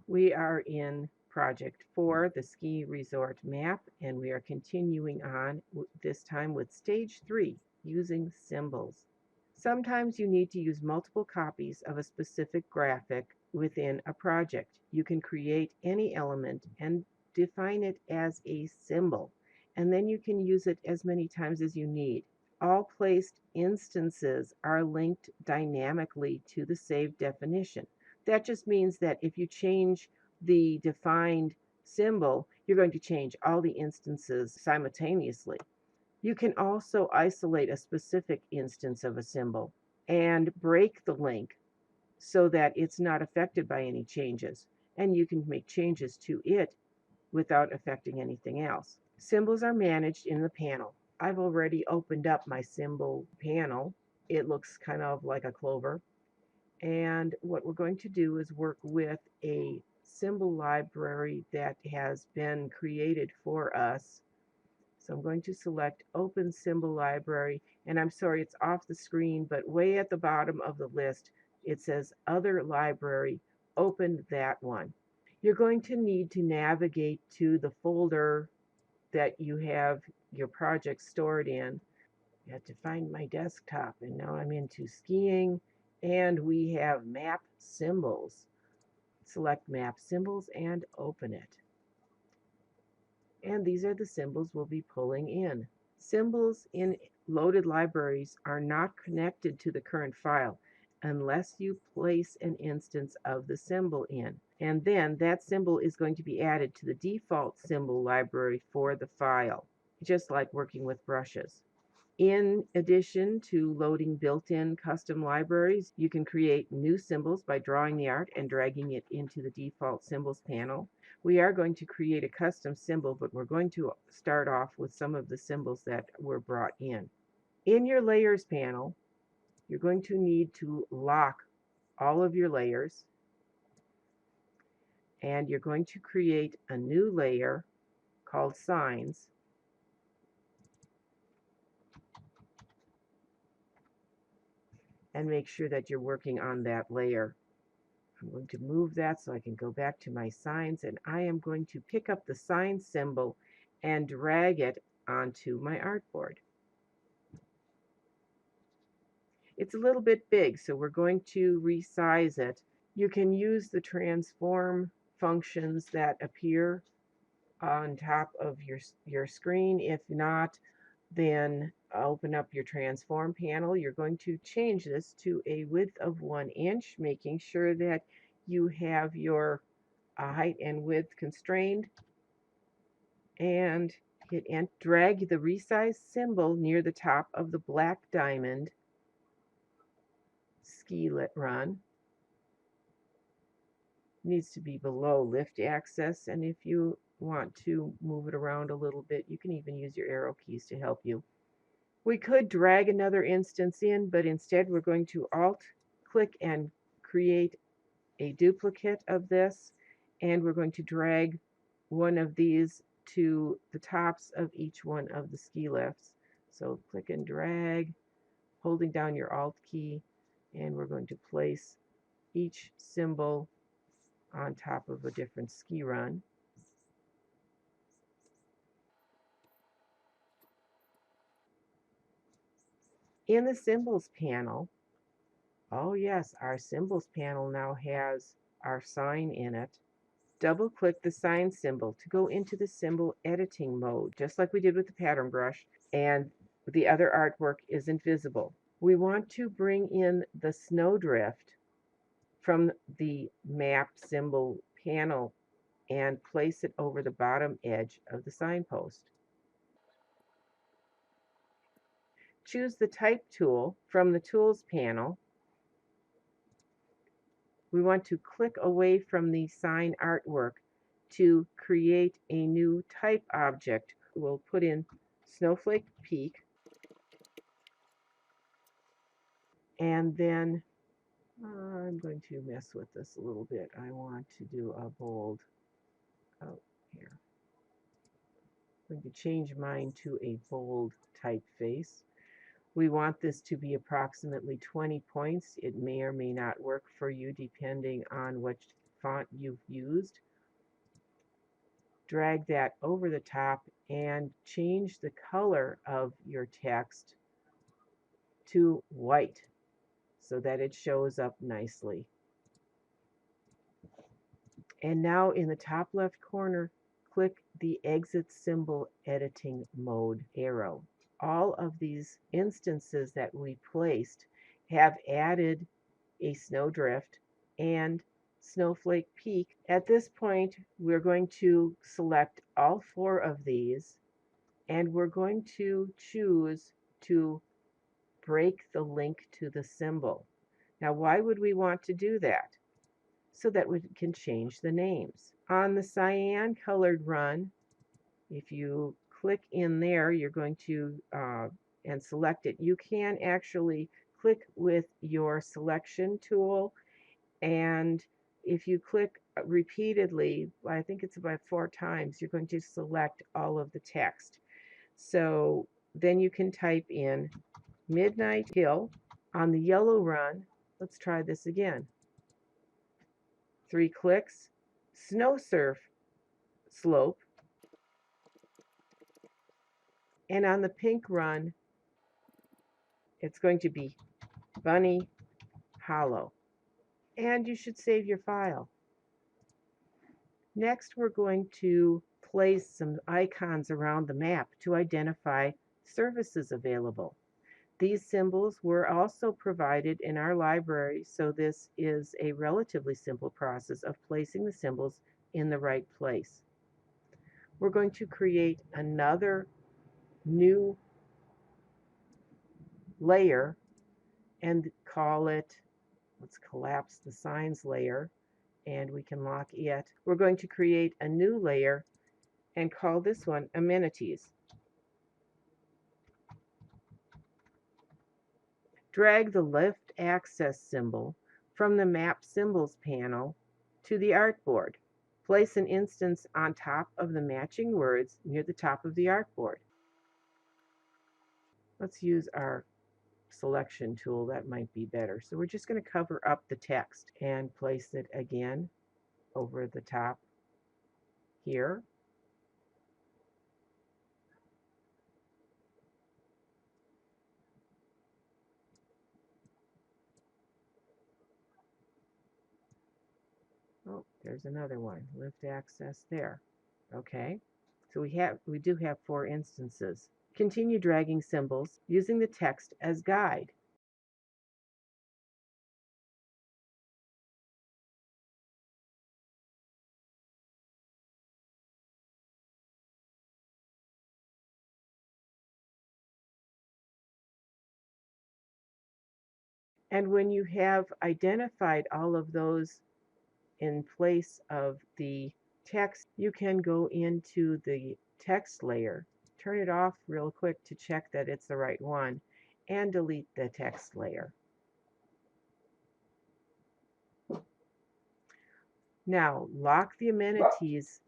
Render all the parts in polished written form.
We are in Project 4, the ski resort map, and we are continuing on this time with Stage 3, using symbols. Sometimes you need to use multiple copies of a specific graphic within a project. You can create any element and define it as a symbol, and then you can use it as many times as you need. All placed instances are linked dynamically to the saved definition. That just means that if you change the defined symbol, you're going to change all the instances simultaneously. You can also isolate a specific instance of a symbol and break the link so that it's not affected by any changes, and you can make changes to it without affecting anything else. Symbols are managed in the panel. I've already opened up my symbol panel. It looks kind of like a clover. And what we're going to do is work with a symbol library that has been created for us. So I'm going to select Open Symbol Library, and I'm sorry it's off the screen, but way at the bottom of the list it says Other Library. Open that one. You're going to need to navigate to the folder that you have your project stored in. I have to find my desktop, and now I'm into skiing, and we have map symbols. Select map symbols and open it. And these are the symbols we'll be pulling in. Symbols in loaded libraries are not connected to the current file unless you place an instance of the symbol in. And then that symbol is going to be added to the default symbol library for the file, just like working with brushes. In addition to loading built-in custom libraries, you can create new symbols by drawing the art and dragging it into the default symbols panel. We are going to create a custom symbol, but we're going to start off with some of the symbols that were brought in. In your layers panel, you're going to need to lock all of your layers, and you're going to create a new layer called signs. And make sure that you're working on that layer. I'm going to move that so I can go back to my signs, and I am going to pick up the sign symbol and drag it onto my artboard. It's a little bit big, so we're going to resize it. You can use the transform functions that appear on top of your screen. If not, then open up your transform panel. You're going to change this to a width of 1 inch, making sure that you have your height and width constrained, and hit and drag the resize symbol near the top of the black diamond ski run. Needs to be below lift access, and if you want to move it around a little bit, you can even use your arrow keys to help you. We could drag another instance in, but instead we're going to alt click and create a duplicate of this, and we're going to drag one of these to the tops of each one of the ski lifts. So click and drag, holding down your Alt key, and we're going to place each symbol on top of a different ski run. In the symbols panel, oh yes, our symbols panel now has our sign in it. Double-click the sign symbol to go into the symbol editing mode, just like we did with the pattern brush, and the other artwork isn't visible. We want to bring in the snowdrift from the map symbol panel and place it over the bottom edge of the signpost. Choose the Type tool from the Tools panel. We want to click away from the sign artwork to create a new type object. We'll put in Snowflake Peak, and then I'm going to mess with this a little bit. I want to do a bold, oh, here. I'm going to change mine to a bold typeface. We want this to be approximately 20 points. It may or may not work for you depending on what font you've used. Drag that over the top and change the color of your text to white so that it shows up nicely. And now in the top left corner, click the exit symbol editing mode arrow. All of these instances that we placed have added a snowdrift and snowflake peak. At this point, we're going to select all 4 of these, and we're going to choose to break the link to the symbol. Now, why would we want to do that? So that we can change the names. On the cyan colored run, if you click in there, you're going to and select it. You can actually click with your selection tool, and if you click repeatedly, I think it's about 4 times, you're going to select all of the text. So then you can type in Midnight Hill. On the yellow run, let's try this again. 3 clicks, snow surf slope, and on the pink run, it's going to be Bunny Hollow. And you should save your file. Next, we're going to place some icons around the map to identify services available. These symbols were also provided in our library, so this is a relatively simple process of placing the symbols in the right place. We're going to create another new layer and call it, let's collapse the signs layer, and we can lock it. We're going to create a new layer and call this one amenities. Drag the left access symbol from the map symbols panel to the artboard. Place an instance on top of the matching words near the top of the artboard. Let's use our selection tool. That might be better. So we're just going to cover up the text and place it again over the top here. Oh, there's another one. Lift access there. Okay. So we do have 4 instances. Continue dragging symbols using the text as guide. And when you have identified all of those in place of the text, you can go into the text layer, turn it off real quick to check that it's the right one, and delete the text layer. Now, lock the amenities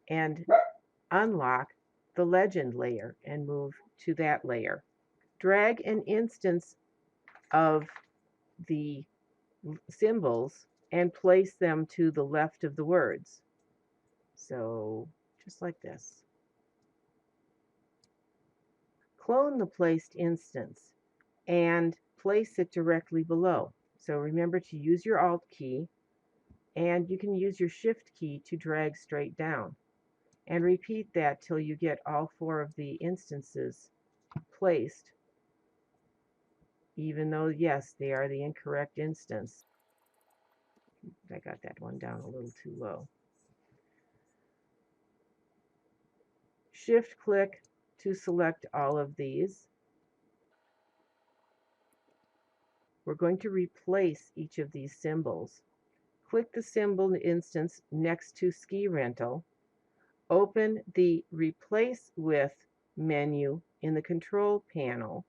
and unlock the legend layer and move to that layer. Drag an instance of the symbols and place them to the left of the words. So just like this. Clone the placed instance and place it directly below. So remember to use your Alt key, and you can use your Shift key to drag straight down. And repeat that till you get all 4 of the instances placed, even though, yes, they are the incorrect instance. I got that one down a little too low. Shift click to select all of these. We're going to replace each of these symbols. Click the symbol instance next to Ski Rental. Open the Replace With menu in the control panel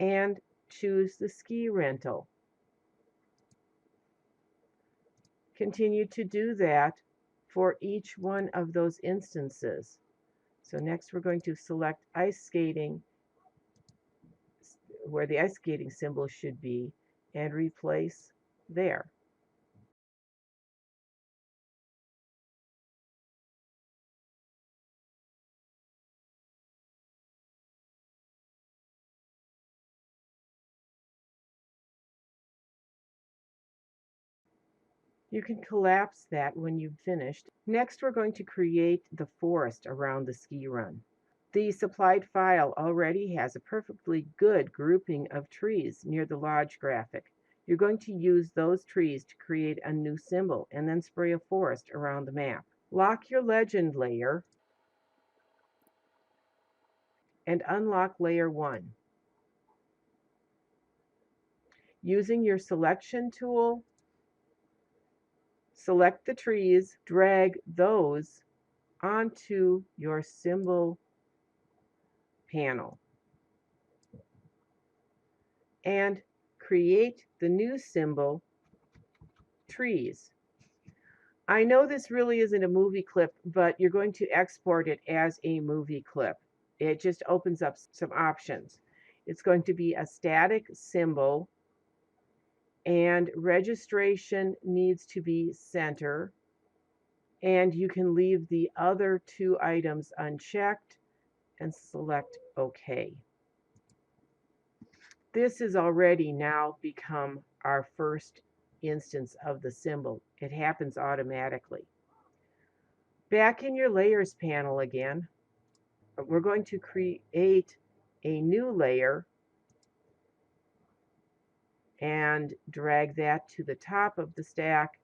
and choose the ski rental. Continue to do that for each one of those instances. So next we're going to select ice skating, where the ice skating symbol should be, and replace there. You can collapse that when you've finished. Next, we're going to create the forest around the ski run. The supplied file already has a perfectly good grouping of trees near the lodge graphic. You're going to use those trees to create a new symbol and then spray a forest around the map. Lock your legend layer and unlock layer 1. Using your selection tool, select the trees, drag those onto your symbol panel, and create the new symbol, trees. I know this really isn't a movie clip, but you're going to export it as a movie clip. It just opens up some options. It's going to be a static symbol, and registration needs to be center, and you can leave the other two items unchecked and select OK. This has already now become our first instance of the symbol. It happens automatically. Back in your layers panel again, we're going to create a new layer and drag that to the top of the stack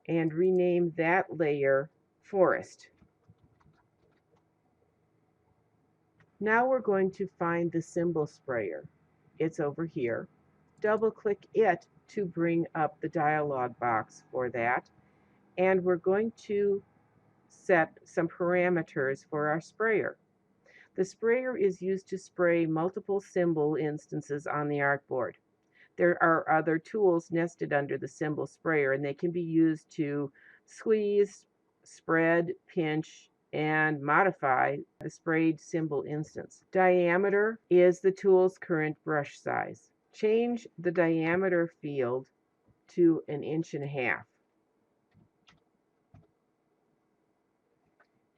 and rename that layer forest. Now we're going to find the symbol sprayer. It's over here. Double click it to bring up the dialog box for that. And we're going to set some parameters for our sprayer. The sprayer is used to spray multiple symbol instances on the artboard. There are other tools nested under the symbol sprayer, and they can be used to squeeze, spread, pinch, and modify the sprayed symbol instance. Diameter is the tool's current brush size. Change the diameter field to 1.5 inches.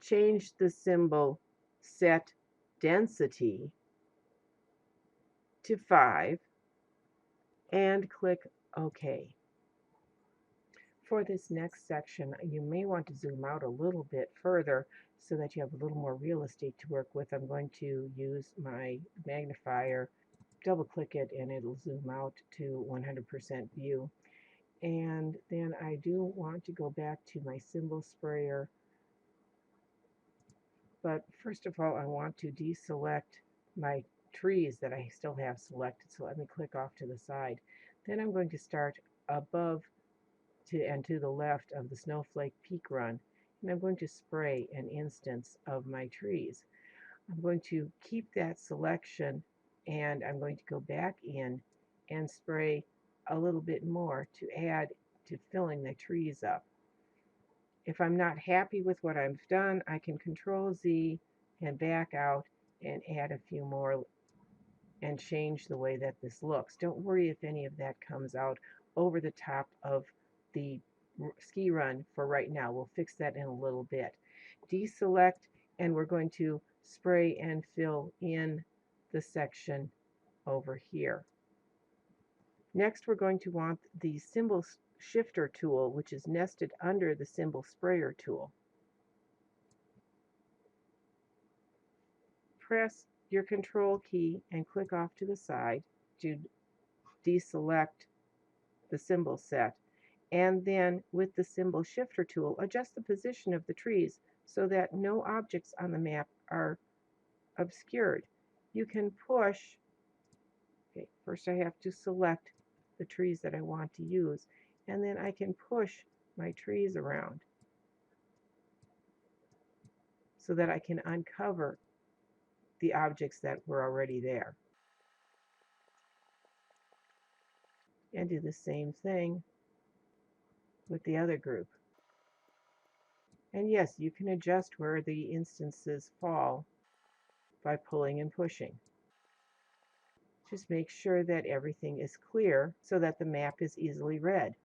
Change the symbol set density to 5 and click OK. For this next section, you may want to zoom out a little bit further so that you have a little more real estate to work with. I'm going to use my magnifier, double click it, and it'll zoom out to 100% view. And then I do want to go back to my symbol sprayer. But first of all, I want to deselect my trees that I still have selected. So let me click off to the side. Then I'm going to start above and to the left of the Snowflake Peak Run, and I'm going to spray an instance of my trees. I'm going to keep that selection, and I'm going to go back in and spray a little bit more to add to filling the trees up. If I'm not happy with what I've done, I can Control Z and back out and add a few more and change the way that this looks. Don't worry if any of that comes out over the top of the ski run for right now. We'll fix that in a little bit. Deselect, and we're going to spray and fill in the section over here. Next, we're going to want the symbol shifter tool, which is nested under the symbol sprayer tool. Press your Control key and click off to the side to deselect the symbol set. And then with the symbol shifter tool, adjust the position of the trees so that no objects on the map are obscured. You can push, okay, first I have to select the trees that I want to use, and then I can push my trees around so that I can uncover the objects that were already there. And do the same thing with the other group. And yes, you can adjust where the instances fall by pulling and pushing. Just make sure that everything is clear so that the map is easily read.